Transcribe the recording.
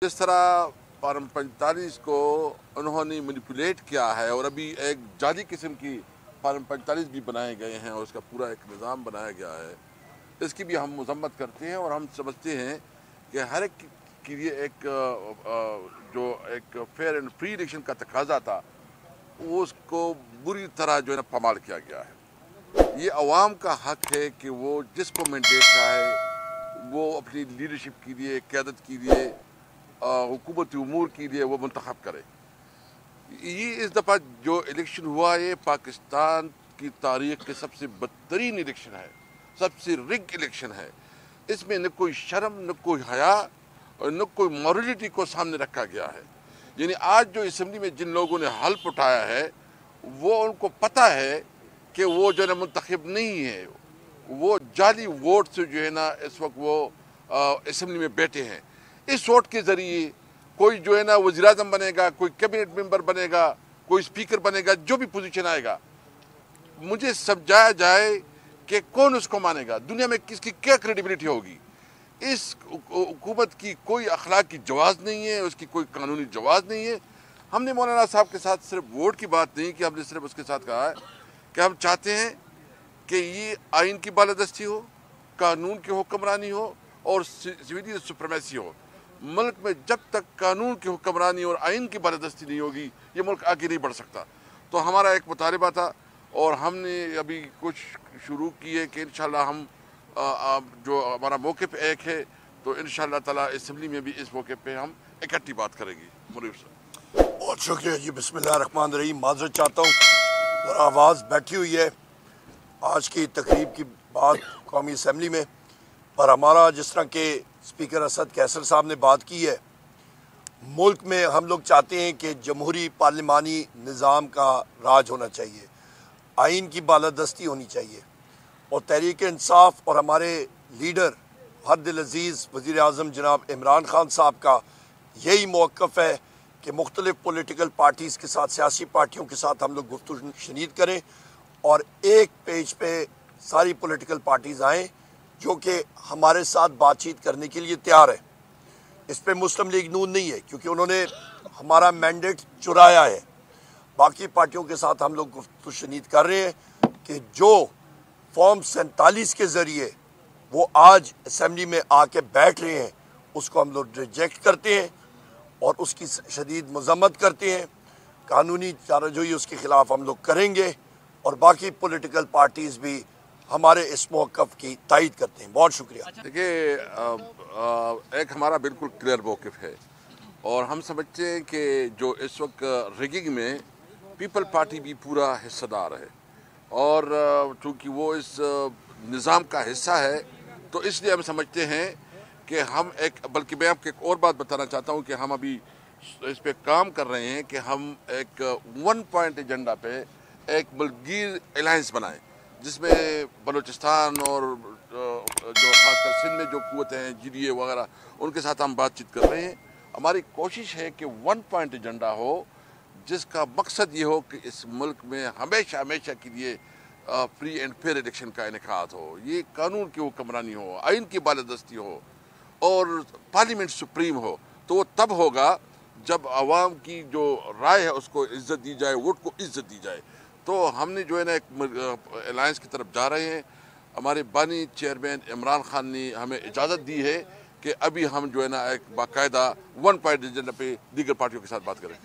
जिस तरह फार्म 45 को उन्होंने मैनिपुलेट किया है और अभी एक जाली किस्म की फार्म 45 भी बनाए गए हैं और उसका पूरा एक निज़ाम बनाया गया है, इसकी भी हम मजम्मत करते हैं और हम समझते हैं कि हर एक के लिए जो एक फेयर एंड फ्री इलेक्शन का तकाजा था वो उसको बुरी तरह जो है ना पामाल किया गया है। ये अवाम का हक है कि वो जिसको मैंडेट चाहे वो अपनी लीडरशिप के लिए, क़यादत के लिए, हुकूमती उमूर के लिए वो मुंतखब करे। ये इस दफ़ा जो इलेक्शन हुआ ये पाकिस्तान की तारीख के सबसे बदतरीन इलेक्शन है, सबसे रिग इलेक्शन है। इसमें न कोई शर्म, न कोई हया और न कोई मॉरलिटी को सामने रखा गया है। यानी आज जो असम्बली में जिन लोगों ने हल्फ उठाया है वो उनको पता है कि वो जो है ना मुंतखब नहीं है, वो जाली वोट से जो है ना इस वक्त वो असम्बली में बैठे हैं। इस वोट के ज़रिए कोई जो है ना वज़ीर-ए-आज़म बनेगा, कोई कैबिनेट मेंबर बनेगा, कोई स्पीकर बनेगा, जो भी पोजीशन आएगा, मुझे समझाया जाए कि कौन उसको मानेगा। दुनिया में किसकी क्या क्रेडिबिलिटी होगी। इस हुकूमत की कोई अखलाक की जवाज़ नहीं है, उसकी कोई कानूनी जवाज़ नहीं है। हमने मौलाना साहब के साथ सिर्फ वोट की बात नहीं की, हमने सिर्फ उसके साथ कहा है कि हम चाहते हैं कि ये आइन की बालादस्ती हो, कानून की हुक्मरानी हो और सिविलियन सुप्रीमेसी हो। मुल्क में जब तक कानून की हुक्मरानी और आइन की बालादस्ती नहीं होगी ये मुल्क आगे नहीं बढ़ सकता। तो हमारा एक मुतालबा था और हमने अभी कुछ शुरू किए कि इंशाल्लाह हम जो हमारा मौक़िफ़ एक है तो इंशाल्लाह ताला असम्बली में भी इस मौके पे हम इकट्ठी बात करेंगे। मुनीर साहब बहुत शुक्रिया जी। बिस्मिल्लाहिर्रहमानिर्रहीम। माज़रत चाहता हूँ और आवाज़ बैठी हुई है आज की तकरीब की बात कौमी असम्बली में, पर हमारा जिस तरह के स्पीकर असद कैसर साहब ने बात की है, मुल्क में हम लोग चाहते हैं कि जमहूरी पार्लिमानी निज़ाम का राज होना चाहिए, आइन की बालादस्ती होनी चाहिए और तहरीक इंसाफ और हमारे लीडर हद अज़ीज़ वज़ीर-ए-आज़म जनाब इमरान खान साहब का यही मौक़िफ़ है कि मुख्तलिफ़ पॉलिटिकल पार्टीज़ के साथ, सियासी पार्टियों के साथ हम लोग गुफ्तगू शनीद करें और एक पेज पे सारी पॉलिटिकल पार्टीज़ आएँ जो कि हमारे साथ बातचीत करने के लिए तैयार है। इस पे मुस्लिम लीग नून नहीं है क्योंकि उन्होंने हमारा मैंडेट चुराया है। बाकी पार्टियों के साथ हम लोग गुफ्तगू शनीद कर रहे हैं कि जो फॉर्म 47 के ज़रिए वो आज असम्बली में आके बैठ रहे हैं उसको हम लोग रिजेक्ट करते हैं और उसकी शदीद मज़म्मत करते हैं। कानूनी चाराजोई उसके ख़िलाफ़ हम लोग करेंगे और बाकी पॉलिटिकल पार्टीज़ भी हमारे इस मौक़िफ़ की तायीद करते हैं। बहुत शुक्रिया। देखिए, एक हमारा बिल्कुल क्लियर मौक़िफ़ है और हम समझते हैं कि जो इस वक्त रिगिंग में पीपल पार्टी भी पूरा हिस्सेदार है और चूँकि वो इस निज़ाम का हिस्सा है तो इसलिए हम समझते हैं कि हम बल्कि मैं आपको एक और बात बताना चाहता हूँ कि हम अभी इस पे काम कर रहे हैं कि हम एक 1 पॉइंट एजेंडा पे एक बलगीर अलायंस बनाएं जिसमें बलूचिस्तान और जो खासकर सिंध में जो कुव्वतें हैं, GDA वगैरह, उनके साथ हम बातचीत कर रहे हैं। हमारी कोशिश है कि 1 पॉइंट एजेंडा हो जिसका मकसद ये हो कि इस मुल्क में हमेशा हमेशा के लिए फ्री एंड फेयर इलेक्शन का इनेकाद हो, ये कानून की हुक्मरानी हो, आइन की बालादस्ती हो और पार्लियामेंट सुप्रीम हो। तो वो तब होगा जब आवाम की जो राय है उसको इज्जत दी जाए, वोट को इज्जत दी जाए। तो हमने जो है ना एक अलायंस की तरफ जा रहे हैं। हमारे बानी चेयरमैन इमरान खान ने हमें इजाज़त दी है कि अभी हम जो है ना एक बाकायदा 1 पॉइंट एजेंडा पे दीगर पार्टियों के साथ बात करें।